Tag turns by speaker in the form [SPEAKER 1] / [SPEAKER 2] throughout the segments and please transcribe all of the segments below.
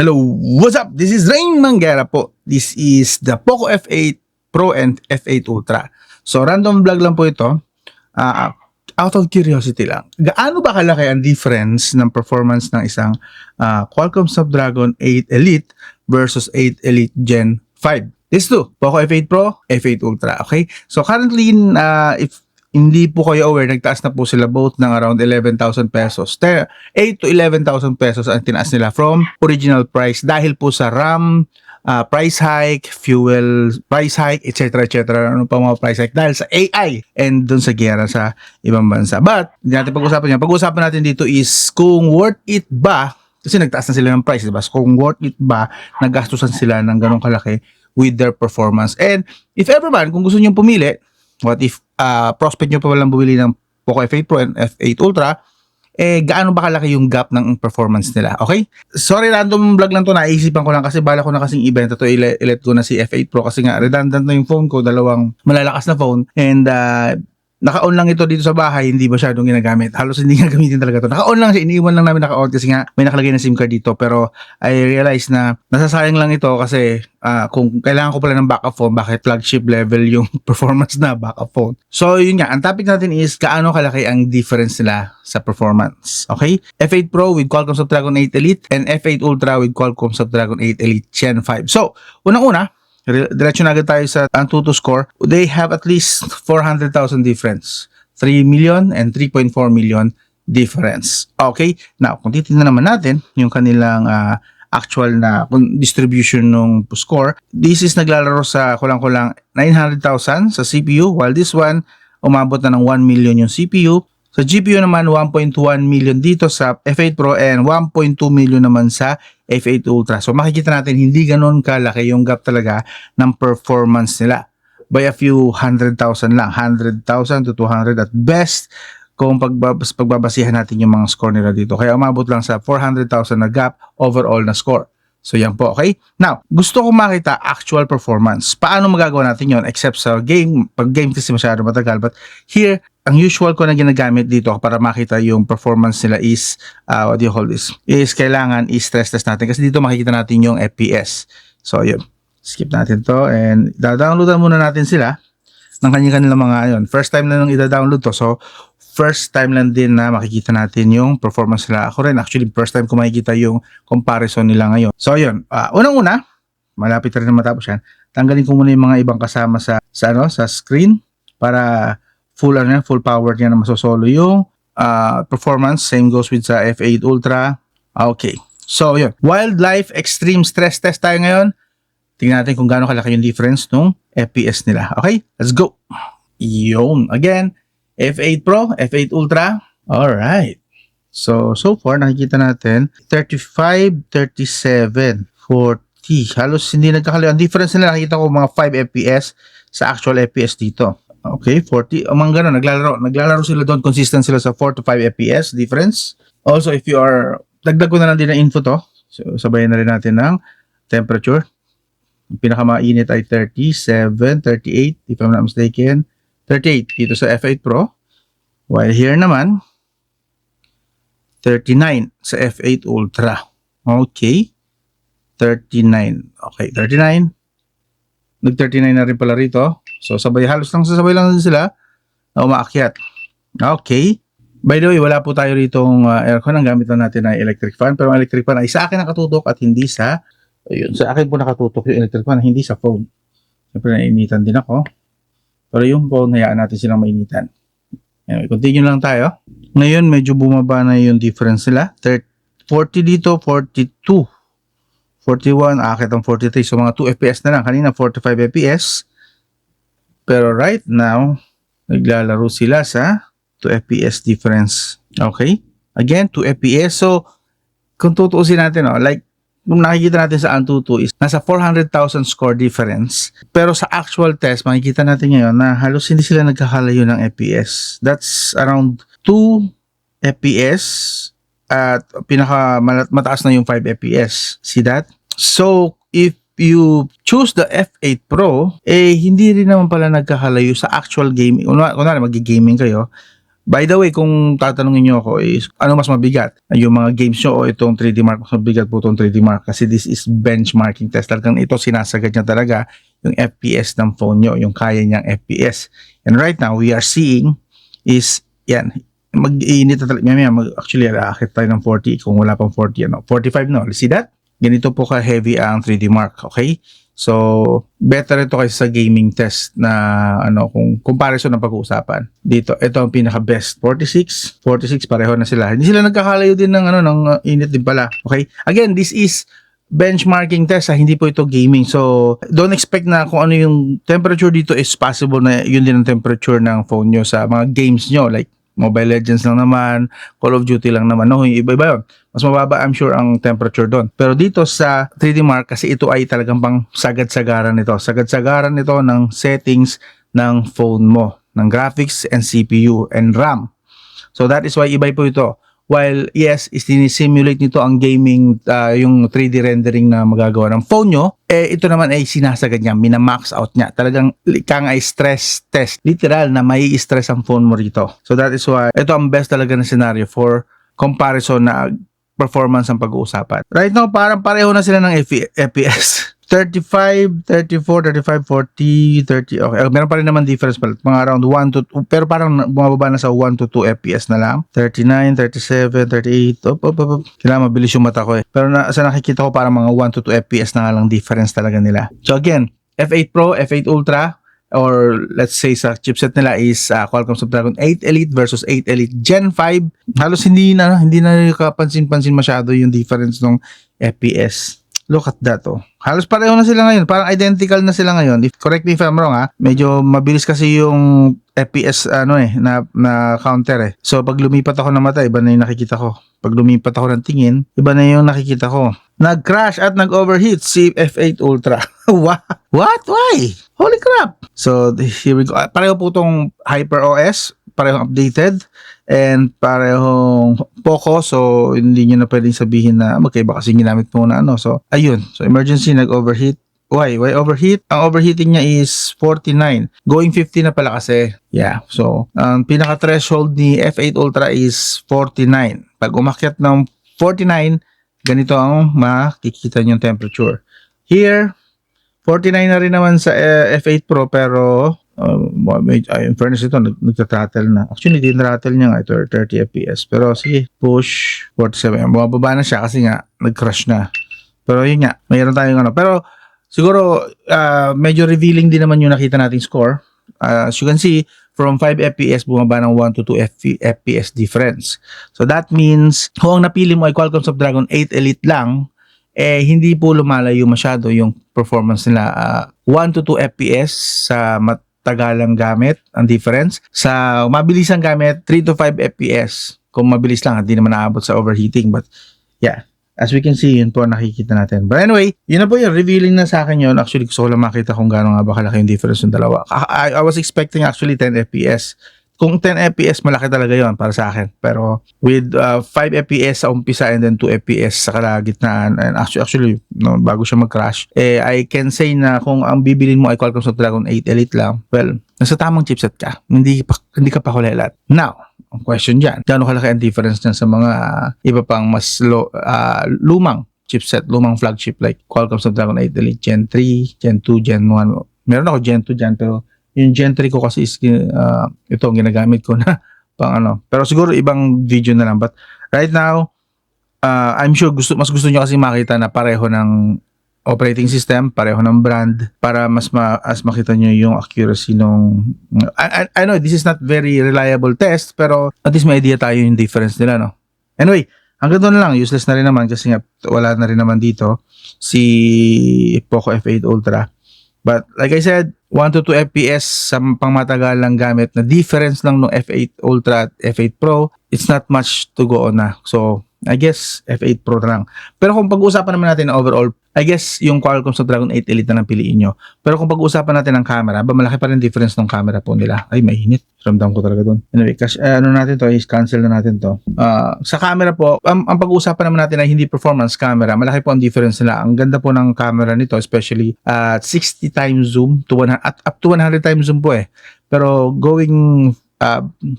[SPEAKER 1] Hello, what's up? This is Rain Manguera po. This is the Poco F8 Pro and F8 Ultra. So random vlog lang po ito. Out of curiosity lang. Gaano ba kalaki ang difference ng performance ng isang Qualcomm Snapdragon 8 Elite versus 8 Elite Gen 5? These two, Poco F8 Pro, F8 Ultra. Okay? So currently, if hindi po kayo aware, nagtaas na po sila both ng around 11,000 pesos. 8 to 11,000 pesos ang tinaas nila from original price dahil po sa RAM, price hike, fuel price hike, etc. etc. Ano pa mga price hike dahil sa AI and dun sa giyera sa ibang bansa. But, hindi natin pag-usapan yan. Pag-usapan natin dito is kung worth it ba, kasi nagtaas na sila ng price, diba? So, kung worth it ba, nagastusan sila ng ganong kalaki with their performance. And if ever man, kung gusto nyo pumili, what if prospect nyo pa walang bumili ng Poco F8 Pro and F8 Ultra, gaano ba kalaki yung gap ng performance nila? Okay? Sorry, random vlog lang to, naisipan ko lang kasi bala ko na kasing ibenta to, i-let ko na si F8 Pro kasi nga redundant na yung phone ko, dalawang malalakas na phone, and naka-on lang ito dito sa bahay, hindi masyadong ginagamit. Halos hindi nga gamitin talaga to. Naka-on lang siya, iniiwan lang namin naka-on kasi nga may nakalagay na SIM card dito. Pero I realize na nasasayang lang ito kasi kung kailangan ko pala ng backup phone, bakit flagship level yung performance na backup phone. So yun nga, ang topic natin is gaano kalaki ang difference nila sa performance. Okay? F8 Pro with Qualcomm Snapdragon 8 Elite and F8 Ultra with Qualcomm Snapdragon 8 Elite Gen 5. So, unang-una, diretso na agad tayo sa Antutu score. They have at least 400,000 difference. 3 million and 3.4 million difference. Okay? Now, kung titignan naman natin yung kanilang actual na distribution ng score, this is naglalaro sa kulang-kulang 900,000 sa CPU, while this one, umabot na ng 1 million yung CPU. Sa GPU naman, 1.1 million dito sa F8 Pro and 1.2 million naman sa F8 Ultra. So makikita natin hindi ganoon kalaki yung gap talaga ng performance nila. By a few 100,000 lang, 100,000 to 200 at best kung pagbabasihan natin yung mga score nila dito. Kaya umabot lang sa 400,000 na gap overall na score. So yan po, okay? Now, gusto ko makita actual performance. Paano magagawa natin yon except sa game? Pag game kasi masyado matagal. But here, ang usual ko na ginagamit dito para makita yung performance nila is, what do you call this? Is kailangan i-stress test natin. Kasi dito makikita natin yung FPS. So yun, skip natin to and downloadan muna natin sila ng kanilang mga yun. First time na nung i-download to. So, first time lang din na makikita natin yung performance nila. Ako rin, actually, first time ko makikita yung comparison nila ngayon. So, yun. Unang-una, malapit rin na matapos yan. Tanggalin ko muna yung mga ibang kasama sa screen para full power niya na masosolo yung performance. Same goes with sa F8 Ultra. Okay. So, yun. Wildlife Extreme Stress Test tayo ngayon. Tingnan natin kung gaano kalaki yung difference nung FPS nila. Okay? Let's go. Yun. Again, F8 Pro, F8 Ultra. Alright. So far, nakikita natin 35, 37, 40. Halos hindi nagkakalayo. Ang difference nila, nakikita ko mga 5 FPS sa actual FPS dito. Okay, 40. Mga gano'n, naglalaro sila doon. Consistent sila sa 4 to 5 FPS difference. Also, if you are, dagdag ko na lang din ng info to. So, sabayan na rin natin ng temperature. Yung pinakamainit ay 37, 38, if I'm not mistaken. 38 dito sa F8 Pro. While here naman, 39 sa F8 Ultra. Okay. 39. Okay, 39. Nag-39 na rin pala rito. So, halos lang sasabay lang din sila na umaakyat. Okay. By the way, wala po tayo ritong aircon. Ang gamit lang natin ay electric fan. Pero ang electric fan ay sa akin nakatutok at hindi sa, ayun, sa akin po nakatutok yung electric fan, hindi sa phone. Siyempre, nainitan din ako. Pero yung phone, hayaan natin silang mainitan. Anyway, continue lang tayo. Ngayon, medyo bumaba na yung difference nila. 40 dito, 42. 41, akit ang 43. So, mga 2 FPS na lang. Kanina, 45 FPS. Pero right now, naglalaro sila sa 2 FPS difference. Okay? Again, 2 FPS. So, kung tutuusin natin, like, kung nakikita natin sa Antutu is nasa 400,000 score difference. Pero sa actual test, makikita natin ngayon na halos hindi sila nagkakalayo ng FPS. That's around 2 FPS at mataas na yung 5 FPS. See that? So, if you choose the F8 Pro, hindi rin naman pala nagkakalayo sa actual gaming. Kunwari, mag-gaming kayo, By the way, kung tatanungin nyo ako is ano mas mabigat? Yung mga games nyo o itong 3D Mark? Mas mabigat po itong 3D Mark kasi this is benchmarking test. Talagang ito sinasagad niya talaga yung FPS ng phone nyo, yung kaya niyang FPS. And right now, we are seeing is, yan, mag-iinit na talaga. Actually, aakit tayo ng 40 kung wala pang 40, 45 no. See that? Ganito po ka-heavy ang 3D Mark, okay? So, better ito kaysa sa gaming test na kung comparison ng pag-uusapan. Dito, ito ang pinaka-best. 46 pareho na sila. Hindi sila nagkakalayo din ng ng init din pala. Okay? Again, this is benchmarking test, hindi po ito gaming. So, don't expect na kung ano yung temperature dito is possible na yun din ang temperature ng phone nyo sa mga games nyo like Mobile Legends lang naman, Call of Duty lang naman. No, iba-iba yun. Mas mababa, I'm sure, ang temperature doon. Pero dito sa 3D Mark, kasi ito ay talagang pang sagad-sagaran nito. Sagad-sagaran nito ng settings ng phone mo, ng graphics and CPU and RAM. So that is why iba po ito. While yes, isisimulate nito ang gaming, yung 3D rendering na magagawa ng phone nyo, ito naman ay sinasagad niya, minamax out niya. Talagang kang ay stress test. Literal na may stress ang phone mo rito. So that is why ito ang best talaga na scenario for comparison na performance ang pag-uusapan. Right now, parang pareho na sila ng FPS. 35, 34, 35, 40, 30. Okay, meron pa rin naman difference pala. Mga around 1 to 2, pero parang bumababa na sa 1 to 2 FPS na lang. 39, 37, 38. Kailangan mabilis yung mata ko eh. Pero sa nakikita ko parang mga 1 to 2 FPS na nga lang difference talaga nila. So again, F8 Pro, F8 Ultra, or let's say sa chipset nila is Qualcomm Snapdragon 8 Elite versus 8 Elite Gen 5. Halos hindi na kapansin-pansin masyado yung difference ng FPS. Look at that, oh. Halos pareho na sila ngayon. Parang identical na sila ngayon. Correct me if I'm wrong, ha. Medyo mabilis kasi yung FPS, na counter, eh. So, pag lumipat ako ng mata, iba na yung nakikita ko. Pag lumipat ako ng tingin, iba na yung nakikita ko. Nag-crash at nag-overheat si F8 Ultra. What? Why? Holy crap! So, here we go. Pareho po itong HyperOS. Parehong updated. And parehong Poco, so hindi nyo na pwedeng sabihin na magkaiba kasi ginamit mo na So, ayun. So, emergency, nag-overheat. Why overheat? Ang overheating niya is 49. Going 50 na pala kasi. Yeah. So, ang pinaka-threshold ni F8 Ultra is 49. Pag umakyat ng 49, ganito ang makikita nyo temperature. Here, 49 na rin naman sa F8 Pro pero in fairness ito, nagtatrattle na. Actually, din-rattle niya nga ito, 30 FPS. Pero sige, push, 47. Bumababa na siya kasi nga, nag-crash na. Pero yun nga, mayroon tayong Pero siguro, medyo revealing din naman yung nakita nating score. As you can see, from 5 FPS, bumaba ng 1 to 2 FPS difference. So that means, kung ang napili mo ay Qualcomm Snapdragon 8 Elite lang, hindi po lumalayo masyado yung performance nila. 1 to 2 FPS sa tagalang gamit ang difference. Sa mabilisang gamit, 3 to 5 FPS. Kung mabilis lang, hindi naman naabot sa overheating. But yeah, as we can see, yun po nakikita natin. But anyway, yun na po yun. Revealing na sa akin yun. Actually, gusto ko lang makita kung gaano nga ba kalaki yung difference ng dalawa. I was expecting actually 10 FPS. Kung 10 FPS, malaki talaga yon para sa akin. Pero with 5 FPS sa umpisa and then 2 FPS sa kalagitnaan, and actually bago siya mag-crash, I can say na kung ang bibilin mo ay Qualcomm Snapdragon 8 Elite lang, well, nasa tamang chipset ka. Hindi ka pa kulelat. Now, ang question dyan, gaano kalaki ang difference dyan sa mga iba pang mas lumang chipset, lumang flagship like Qualcomm Snapdragon 8 Elite Gen 3, Gen 2, Gen 1. Meron ako Gen 2 dyan, pero yung Gen 3 ko kasi is ito ang ginagamit ko na pang Pero siguro ibang video na lang. But right now, I'm sure mas gusto nyo kasi makita na pareho ng operating system, pareho ng brand, para mas makita nyo yung accuracy nung I know this is not very reliable test, pero at least may idea tayo yung difference nila, no? Anyway, hanggang doon na lang. Useless na rin naman kasi nga wala na rin naman dito si Poco F8 Ultra. But like I said, 1 to 2 FPS sa pangmatagalang gamit na difference lang ng F8 Ultra at F8 Pro, it's not much to go on na. So, I guess F8 Pro na lang. Pero kung pag-uusapan naman natin na overall, I guess yung Qualcomm Snapdragon 8 Elite na lang piliin nyo. Pero kung pag-uusapan natin ng camera, malaki pa rin difference ng camera po nila. Ay, mainit. Ramdam ko talaga dun. Anyway, natin to, cancel na natin to. Sa camera po, ang pag-uusapan naman natin ay hindi performance camera. Malaki po ang difference nila. Ang ganda po ng camera nito, especially 60 times zoom to 100, up to 100 times zoom po eh. Pero going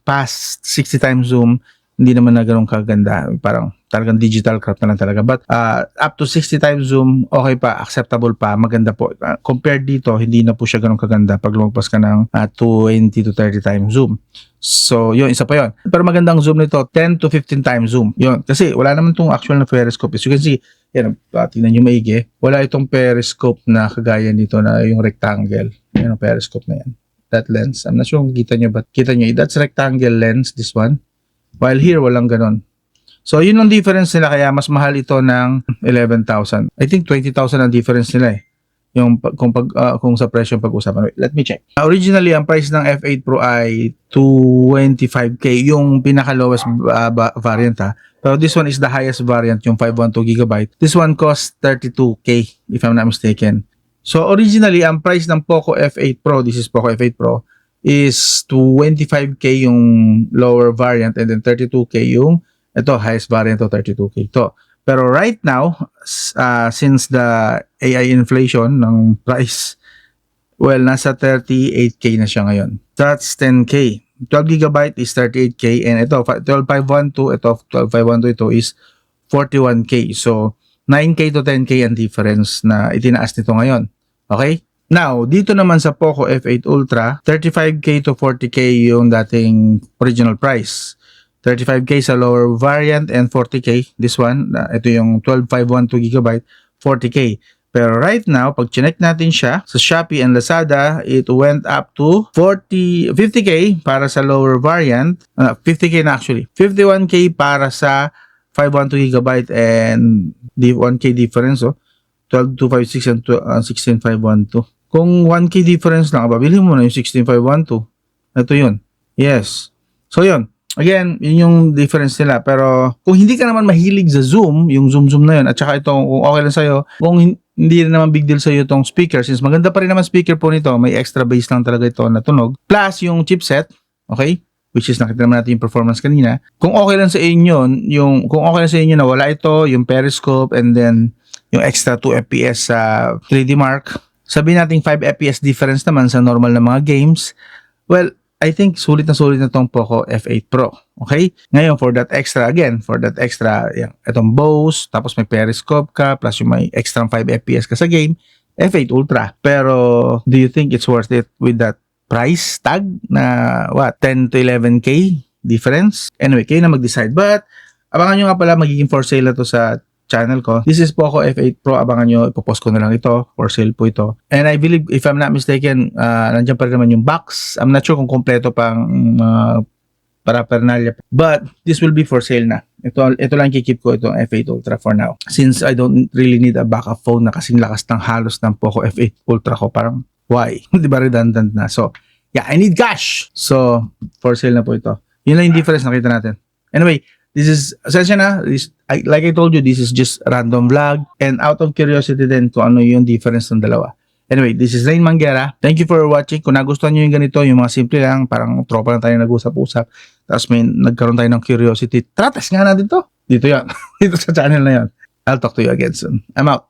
[SPEAKER 1] past 60 times zoom, hindi naman na ganun kaganda. Parang talagang digital crop na lang talaga. But up to 60 times zoom, okay pa, acceptable pa, maganda po. Compared dito, hindi na po siya ganun kaganda pag lumagpas ka ng 20 to 30 times zoom. So, yun, isa pa yun. Pero magandang zoom nito, 10 to 15 times zoom. Yun, kasi wala naman itong actual na periscope. As you can see, yan, tingnan nyo maigi. Wala itong periscope na kagaya nito na yung rectangle. Yan ang periscope na yan. That lens. I'm not sure kung kita nyo, but kita nyo, that's rectangle lens, this one. While here, walang ganon. So, yun ang difference nila. Kaya mas mahal ito ng 11,000. I think 20,000 ang difference nila eh. Yung, kung sa presyo yung pag-usapan. Wait, let me check. Originally, ang price ng F8 Pro ay 225K. Yung pinaka-lowest variant ha. Pero this one is the highest variant, yung 512GB. This one costs 32K, if I'm not mistaken. So, originally, ang price ng Poco F8 Pro, this is Poco F8 Pro, is 25K yung lower variant and then 32K yung ito highest variant to 32K to. Pero right now since the AI inflation ng price, well, nasa 38K na siya ngayon. That's 10K. 12GB is 38K and ito 12512, ito 12512 ito is 41K. So 9K to 10K ang difference na itinaas nito ngayon. Okay? Now, dito naman sa Poco F8 Ultra, 35K to 40K yung dating original price. 35K sa lower variant and 40K. This one, ito yung 12512GB, 40K. Pero right now, pag chinek natin siya sa Shopee and Lazada, it went up to 50K para sa lower variant. 50K na actually. 51K para sa 512GB and 1K difference. 12256 and 16512. Kung 1K difference lang, bilhin mo na yung 16512. Ito yun. Yes. So yun. Again, yun yung difference nila. Pero kung hindi ka naman mahilig sa zoom, yung zoom na yun, at saka ito, kung okay lang sa'yo, kung hindi na naman big deal sa'yo itong speaker, since maganda pa rin naman speaker po nito, may extra bass lang talaga ito na tunog, plus yung chipset, okay? Which is nakita naman natin yung performance kanina. Kung okay lang sa inyo, kung okay lang sa inyo na wala ito, yung periscope, and then yung extra 2 FPS sa 3D Mark, sabihin natin 5 FPS difference naman sa normal na mga games, well, I think sulit na tong Poco F8 Pro. Okay? Ngayon, for that extra, itong Bose, tapos may periscope ka, plus yung may extra 5 FPS ka sa game, F8 Ultra. Pero, do you think it's worth it with that price tag na, 10 to 11K difference? Anyway, kayo na mag-decide. But, abangan nyo nga pala, magiging for sale na to sa channel ko. This is Poco F8 Pro. Abangan nyo, ipopost ko na lang ito. For sale po ito. And I believe, if I'm not mistaken, nandiyan pa rin naman yung box. I'm not sure kung kompleto pang paraphernalia. But, this will be for sale na. Ito lang kikip ko itong F8 Ultra for now. Since I don't really need a backup phone na kasing lakas ng halos ng Poco F8 Ultra ko. Parang, why? Di ba redundant na? So, yeah, I need cash! So, for sale na po ito. Yun lang yung difference nakita natin. Anyway, this is, asensya na, like I told you, this is just random vlog and out of curiosity din kung ano yung difference ng dalawa. Anyway, this is Rain Manguera. Thank you for watching. Kung nagustuhan nyo yung ganito, yung mga simple lang, parang tropa lang tayo nag-usap-usap, tapos may nagkaroon tayo ng curiosity, tara, test nga natin to. Dito yan. Dito sa channel na yan. I'll talk to you again soon. I'm out.